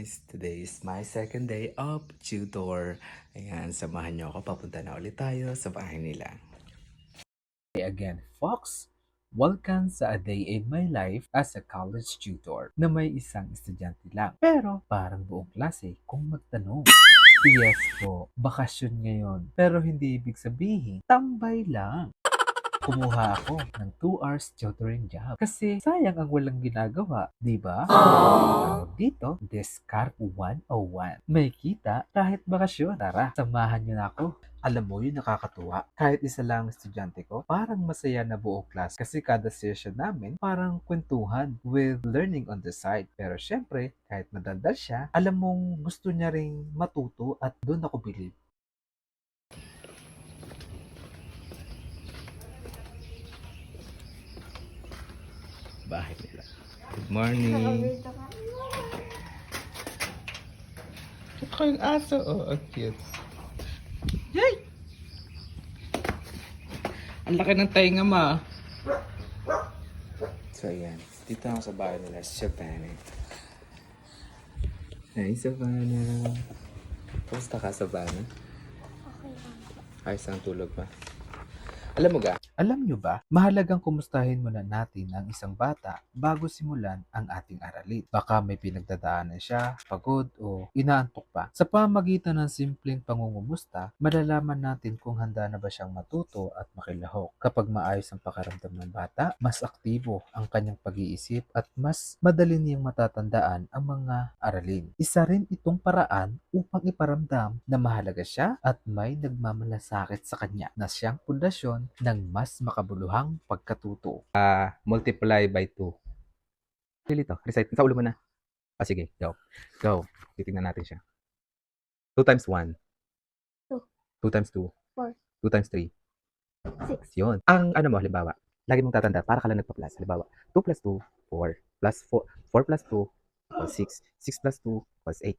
guys! Today is my second day of tutor. Ayan, samahan niyo ako. Papunta na ulit tayo sa bahay nila. Hey again, Fox! Welcome sa A Day in My Life as a college tutor na may isang estudyante lang. Pero parang buong klase kung magtanong. Yes po, bakasyon ngayon. Pero hindi ibig sabihin, tambay lang. Kumuha ako ng 2 hours tutoring job. Kasi sayang ang walang ginagawa, di ba? Tawag dito, Discard 101. May kita kahit bakasyon. Tara, samahan niyo na ako. Alam mo yun, nakakatuwa. Kahit isa lang ang estudyante ko, parang masaya na buong class. Kasi kada session namin, parang kwentuhan with learning on the side. Pero syempre, kahit madaldal siya, alam mong gusto niya ring matuto at doon ako bilib. Bahay nila. Good morning. Ito yung aso. Oh, cute. Yay! Ang laki ng tainga ma. So, ayan. Dito ako sa bahay nila. Savannah. Hey, Savannah. Kumusta ka, Savannah? Okay lang. Ayos ang tulog pa. Alam nyo ba, mahalagang kumustahin muna natin ang isang bata bago simulan ang ating aralin. Baka may pinagdadaanan siya, pagod o inaantok pa. Sa pamagitan ng simpleng pangungumusta, malalaman natin kung handa na ba siyang matuto at makilahok. Kapag maayos ang pakaramdam ng bata, mas aktibo ang kanyang pag-iisip at mas madali niyang matatandaan ang mga aralin. Isa rin itong paraan upang iparamdam na mahalaga siya at may nagmamalasakit sa kanya na siyang pundasyon ng mas makabuluhang pagkatuto. Multiply by 2. Really to? Recite. Sa ulo mo na. Sige. Go. Go. Titingnan natin siya. 2 times 1. 2. 2 times 2. 4. 2 times 3. 6. Yun. Ang ano mo, halimbawa, lagi mong tatanda, para ka lang nagpa-plus. Halimbawa, 2 plus 2, 4. Plus 4, 4 plus 2 equals 6. 6 plus 2 equals 8.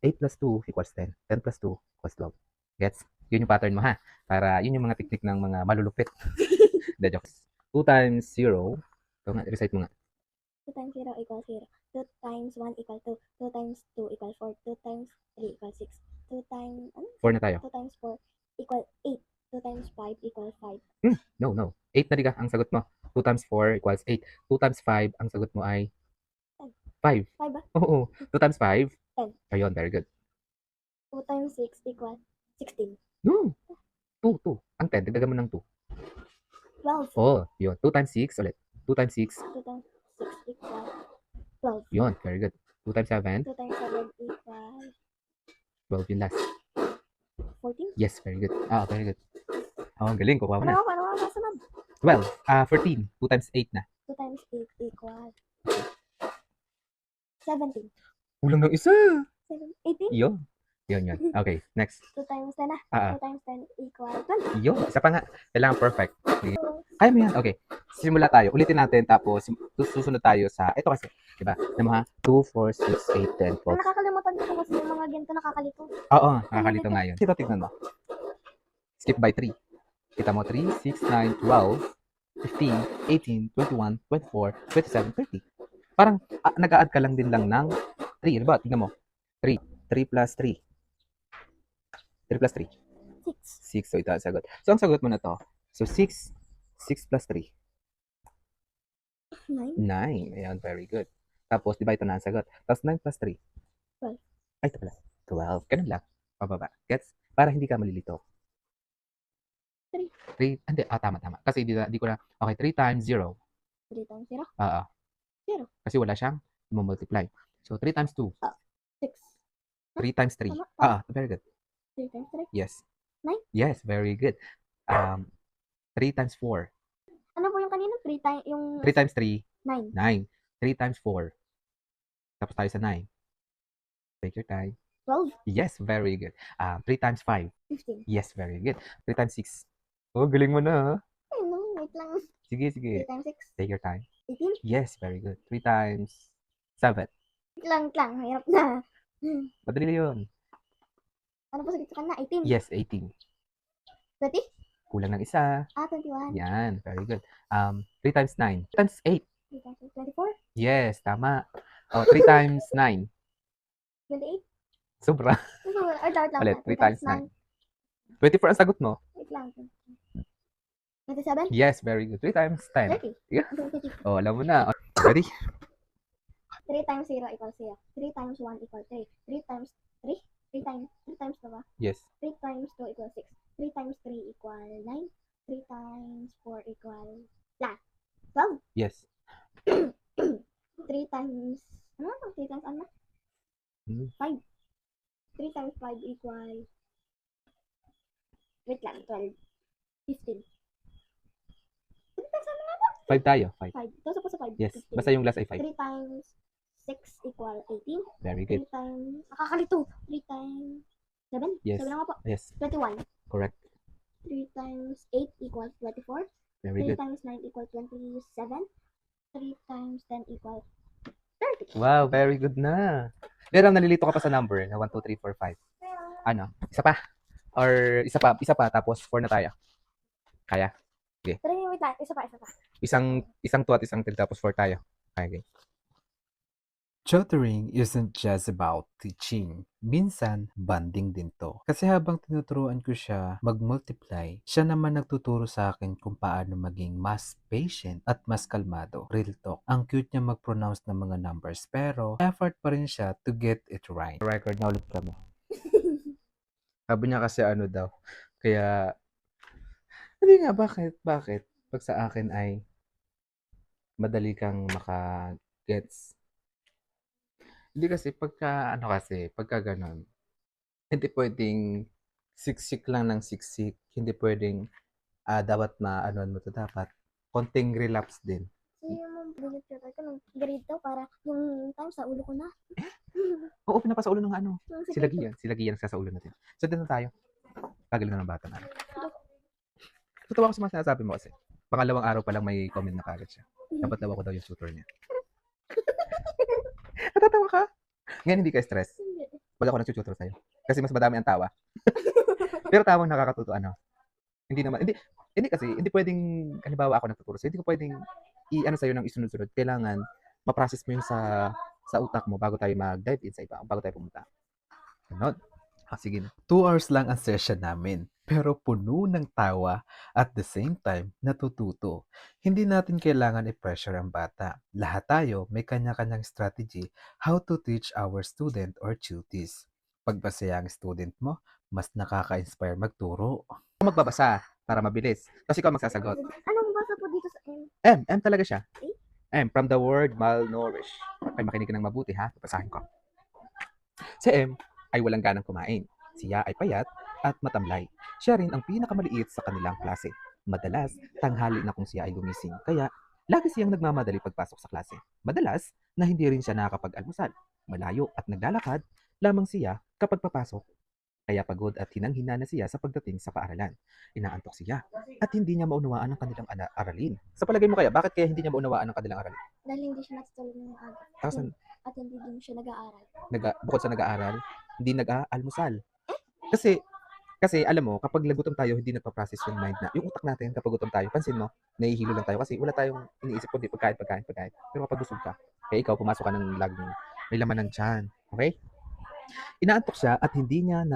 8 plus 2 equals 10. 10 plus 2 equals 12. Gets? Yun yung pattern mo ha. Para yun yung mga teknik ng mga malulupit. The jokes. 2 times 0. Ito nga, recite mo nga. 2 times 0 equals 0. 2 times 1 equals 2. 2 times 2 equals 4. 2 times 3 equals 6. 2 times, 4 na tayo. 2 times 4 equals 8. 2 times 5 equals 5. No. 8 na diga ang sagot mo. 2 times 4 equals 8. 2 times 5, ang sagot mo ay 5. 5 ba? Oo. 2 times 5? 10. Ayun, very good. 2 times 6 equals 16. No. 2. Ang 10, dagdagan mo ng 2. 12. Oh, yun. 2 times 6 ulit. 2 times 6. 2 times 6 equals 12. Yun, very good. 2 times 7. 2 times 7 equals 12 yung last. 14. Yes, very good. Very good. Ang galing. Kukuha mo na. Paano kasunod? 12. 14. 2 times 8 na. 2 times 8 equals 17. Kulang ng isa. 18? Yun. Okay, next. 2 times 10 na. Ah. 2 times 10 equals 20. Yun. Isa pa nga. Kailangan perfect. Sige. Kaya mo yan. Okay. Simula tayo. Ulitin natin. Tapos, susunod tayo sa, ito kasi. Diba? Alam mo ha? 2, 4, 6, 8, 10, 12. Nakakalimutan ko kasi yung mga ganito nakakalito. Oo. Nakakalito nga yun. Ito, tignan mo. Skip by 3. Kita mo 3, 6, 9, 12, 15, 18, 21, 24, 27, 30. Parang nag-a-add ka lang din lang ng 3. Ano ba? Tignan mo. 3. 3 plus 3. 3 plus 3. 6. 6. So, ito ang sagot. So, ang sagot mo na to. So, 6. 6 plus 3. 9. 9. Ayan, very good. Tapos, di ba ito na ang sagot? Tapos, 9 plus 3. 12. Ay, ito pala. 12. Ganun lang. Pababa. Gets? Para hindi ka malilito. 3. 3. Hindi. Tama. Kasi di ko na. Okay, 3 times 0. 3 times 0. 0. Kasi wala siyang multiply. So, 3 times 2. 6. 3 times 3. Tama. Very good. 3 times 3. Yes. 9. Yes, very good. 3 times 4. Ano po yung kanina? 3 times yung 3 times 3. 9. 9. 3 times 4. Tapos tayo sa 9. Take your time. 12. Yes, very good. 3 times 5. 15. Yes, very good. 3 times 6. Oh, galing mo na. Ha? Ay, no, wait lang. Sige. 3 times 6. Take your time. 18. Yes, very good. 3 times 7. Wait lang. Hirap na. Madali na yun. Ano po sagot sa kanina? 18. Yes, 18. 20? Kulang ng isa. 21. Yan, very good. 3 times 9. 3 times 8. 3 times 8. 24? Yes, tama. 3 times 9. 28? Sobra. Ay, dapat lang. Ulit, 3 times 9. 9. 24 ang sagot mo. Wait lang. 27? Yes, very good. 3 times 10. 30. Yeah. Okay. Oh, alam mo na. Ready? 3 times 0 equals 0. 3 times 1 equals 3. 3 times 3? 3 times na ba? Yes. 3 times 2 equals 6. 3 times 3 equal 9. 3 times 4 equal 12. Yes. 3 times, ano? 3 times ano? Hmm. 5. 3 times 5 equal, wait lang, 12. 15. 3 times ano nga ba? 5 tayo. 5. 5. Tapos po sa 5. Yes. 15. Basta yung last ay 5. 3 times 6 equal 18. Very 3 good. times, nakakalito. 3 times 7? Yes. 7 nga po. Yes. 21. Correct. 3 times 8 equals 24. Very 3 good. times 9 equals 27. 3 times 10 equals 30. Wow, very good na. Pero nalilito ka pa sa number na 1, 2, 3, 4, 5. Ano? Isa pa? Or isa pa, tapos 4 na tayo. Kaya? Pero wait lang, isa pa. Isang 2 at isang 3 tapos 4 tayo. Okay. Tutoring isn't just about teaching. Minsan, bonding din to. Kasi habang tinuturuan ko siya mag-multiply, siya naman nagtuturo sa akin kung paano maging mas patient at mas kalmado. Real talk. Ang cute niya mag-pronounce ng mga numbers pero effort pa rin siya to get it right. Record na ulit kami. Sabi niya kasi ano daw. Kaya, hindi nga, bakit? Pag sa akin ay madali kang maka-gets. Hindi kasi pagka ganon, hindi pwedeng siksik lang ng siksik. Hindi pwedeng, dapat maanoan mo to, dapat konting relapse din. So yung bullet tutor ko nung grade 2 para yung time sa ulo ko na. Oo, pinapasa ulo ng ano. Yung Sila Gian sa ulo natin. So, din na tayo. Pagaling na ng bata na. Tutawa ko sa mga sinasabi mo kasi. Pangalawang araw pa lang may comment na kagad siya. Dapat daw ako daw yung tutor niya. Natatawa ka? Ngayon hindi ka stress. Hindi. Wag ako nag-tutor sa'yo. Kasi mas madami ang tawa. Pero tawang nakakatuto, ano? Hindi kasi, hindi pwedeng, halimbawa ako nagtuturo sa'yo, hindi ko pwedeng i-ano sa'yo ng isunod-sunod. Kailangan, ma-process mo yun sa utak mo bago tayo mag-dive in sa iba, bago tayo pumunta. Ganon. Sige na. 2 hours lang ang session namin. Pero puno ng tawa at the same time, natututo. Hindi natin kailangan i-pressure ang bata. Lahat tayo may kanya-kanyang strategy how to teach our student or tutees. Pag masaya ang student mo, mas nakaka-inspire magturo. Magbabasa para mabilis. Tapos ikaw magsasagot. Anong basa po dito sa M? M talaga siya. M, from the word malnourish. Okay, makinig ka ng mabuti ha. Basahin ko. Si M ay walang ganang kumain. Siya ay payat at matamlay. Siya rin ang pinakamaliit sa kanilang klase. Madalas, tanghali na kung siya ay gumising. Kaya, lagi siyang nagmamadali pagpasok sa klase. Madalas, na hindi rin siya nakakapag-almusal. Malayo at naglalakad lamang siya kapag papasok. Kaya pagod at hinang-hina na siya sa pagdating sa paaralan. Inaantok siya at hindi niya maunawaan ang kanilang aralin. Sa palagay mo kaya, bakit kaya hindi niya maunawaan ang kanilang aralin? Dahil hindi siya natutulog ng aga. Tapos, At hindi din siya nag-aaral. bukod sa nag-aaral, hindi nag-aalmusal. Kasi alam mo, kapag lagutom tayo, hindi nagpa-process yung mind na, yung utak natin kapag gutom tayo, pansin mo, nahihilo lang tayo kasi wala tayong iniisip kundi pagkain. Pero kapag busog ka, kaya ikaw pumasok ka ng laging may laman ng tiyan. Okay? Inaantok siya at hindi niya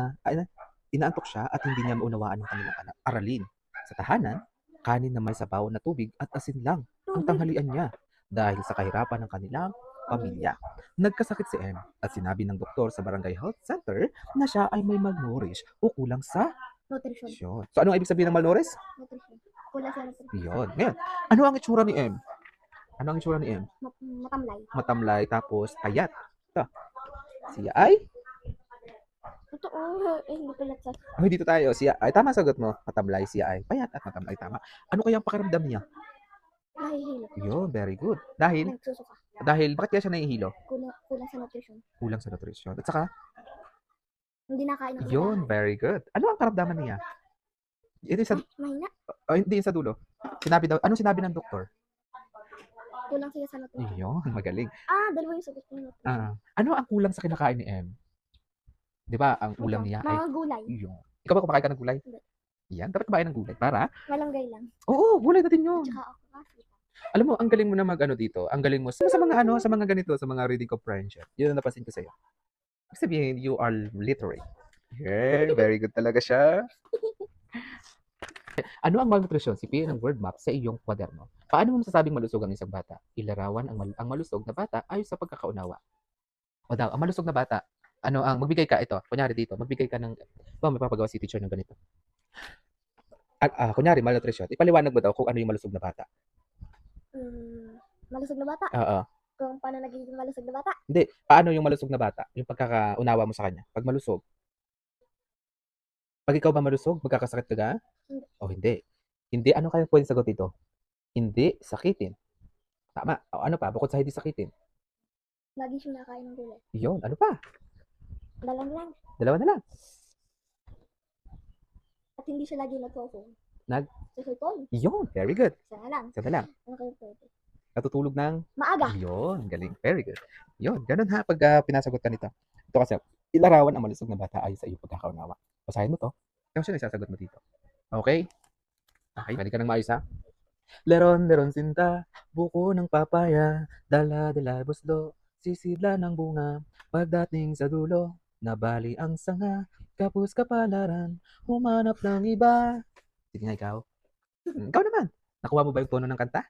maunawaan ang kanilang aralin. Sa tahanan, kanin na may sabaw na tubig at asin lang ang tanghalian niya dahil sa kahirapan ng kanilang pamilya. Nagkasakit si M at sinabi ng doktor sa Barangay Health Center na siya ay may malnourished o kulang sa Nutrition. nutrisyon. So ano ang ibig sabihin ng malnourished? Nutrition. Kulang sa nutrition. Yun. Ngayon, ano ang itsura ni M? Matamlay. Matamlay tapos payat. Ito. Siya ay? Totoo. Hindi pala sa... Oh, dito tayo. Siya ay, tama sagot mo. Matamlay, siya ay payat at matamlay. Tama. Ano kaya ang pakiramdam niya? Nahihilo. Yun, very good. Dahil, Nagsusuka. bakit kaya siya nahihilo? Kulang sa nutrition. Kulang sa nutrisyon. At saka, Hindi nakain ng yun, very good. Ano ang karamdaman niya? Ito sa, Mahina. hindi sa dulo. Anong sinabi ng doktor? Kulang sila sa nutrition. Yun, magaling. Dalawa yung sagot ng nutrition. Ano ang kulang sa kinakain ni M? Di ba, ang ulam niya ay, Mga gulay. yun. Ikaw ba kumakain ka ng gulay? Hindi. Yan, dapat kumain ng gulay. Para, Malunggay lang. oo, gulay na din yun. Tsaka ako kasi. Alam mo, ang galing mo na dito. Ang galing mo sa mga ganito, sa mga reading comprehension. Yun ang napansin ko sa'yo. Ibig sabihin, you are literate. Yeah, very good talaga siya. Ano ang malnutrisyon? Sipiin ang word map sa iyong kwaderno. Paano mo masasabing malusog ang isang bata? Ilarawan ang malusog na bata ayon sa pagkakaunawa. O daw, ang malusog na bata, magbigay ka ito, kunyari dito, magbigay ka ng, may papagawa si teacher ng ganito. Kunyari, malnutrisyon, ipaliwanag mo daw kung ano yung malusog na bata. Malusog na bata? Oo. Kung paano nagiging malusog na bata? Hindi, paano yung malusog na bata? Yung pagkakaunawa mo sa kanya. Pag malusog. Pag ikaw ba malusog, magkakasakit ka ga? Hindi. O hindi. Hindi, ano kaya pwedeng sagot dito? Hindi sakitin. Tama. O ano pa? Bukod sa hindi sakitin. Lagi siyang nakain ng gulay. Yun. Ano pa? Dalang lang. Dalawa na lang. At hindi siya lagi nagpo-phone. Nag? Sa cellphone. Yun. Very good. Isa na lang. Isa na lang. Ano kayo pwede? Natutulog ng? Maaga. Yun. Galing. Very good. Yun. Ganun ha pag pinasagot ka nito. Ito kasi, ilarawan ang malusog na bata ayon sa iyong pagkakaunawa. Basahin mo to. Ikaw siya nagsasagot mo dito. Okay? Okay. Balik ka ng maayos ha. Leron, leron sinta, buko ng papaya, dala-dala buslo, sisidla ng bunga, pagdating sa dulo, nabali ang sanga, kapus kapalaran, humanap ng iba. Sige nga ikaw. Ikaw naman. Nakuha mo ba yung tono ng kanta?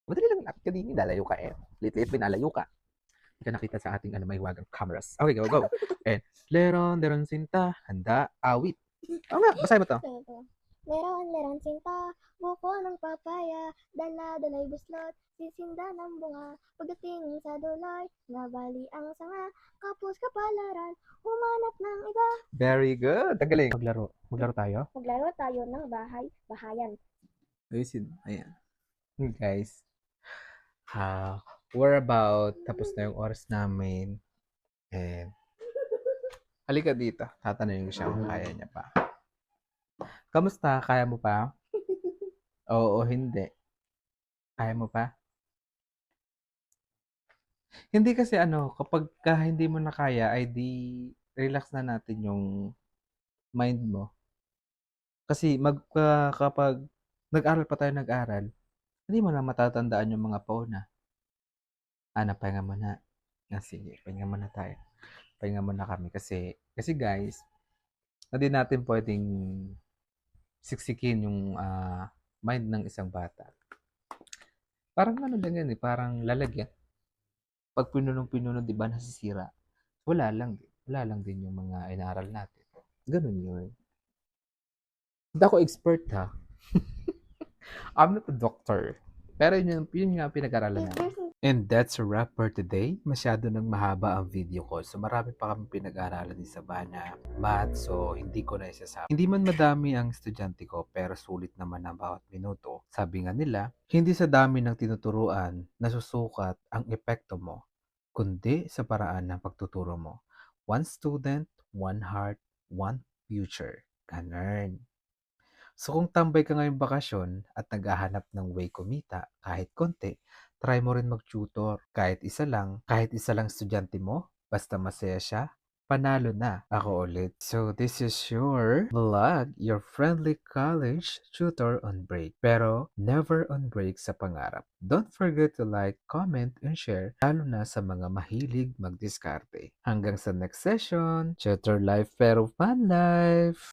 Madali lang, kanini, lalayo ka eh. Lit-lit, pinalayo ka. Hindi ka nakita sa ating may wagang cameras. Okay, go. And, leron, leron sinta, handa, awit. Oo nga, basahin mo to. Leron sinta, buko ng papaya, dala-dalay buslot, sisinda ng bunga, pagdating sa duloy, nabali ang sanga, kapos kapalaran, humanap ng iba. Very good. Tagaling. Maglaro tayo? Maglaro tayo ng bahayan. Ayusin. Ayan. Guys. We're about, tapos na yung oras namin. And, halika dito. Tatanungin ko siya kung kaya niya pa. Kamusta? Kaya mo pa? Oo, hindi. Kaya mo pa? Hindi kasi kapag hindi mo na kaya, ay di relax na natin yung mind mo. Kasi kapag nag-aral pa tayo hindi mo na matatandaan yung mga pauna. Pahinga muna. Sige, pahinga muna tayo. Pahinga muna kami kasi guys, hindi natin pwedeng siksikin yung mind ng isang bata. Parang lang yan eh, parang lalagyan. Pag pinunong-pinuno, di ba, nasisira. Wala lang din yung mga inaaral natin. Ganun yun. Hindi ako expert ha. I'm not a doctor. Pero yun nga pinag-aralan namin. And that's a wrap for today. Masyado nang mahaba ang video ko. So marami pa kami pinag-aralan din sa bana math. So hindi ko na isasama. Hindi man madami ang estudyante ko pero sulit naman ang bawat minuto. Sabi nga nila, hindi sa dami ng tinuturuan nasusukat ang epekto mo, kundi sa paraan ng pagtuturo mo. One student, one heart, one future. Ganun. So kung tambay ka ngayong bakasyon at naghahanap ng way kumita kahit konti, try mo rin mag-tutor. Kahit isa lang estudyante mo, basta masaya siya, panalo na. Ako ulit. So this is your vlog, your friendly college tutor on break. Pero never on break sa pangarap. Don't forget to like, comment, and share, lalo na sa mga mahilig magdiskarte. Hanggang sa next session, tutor life pero fun life!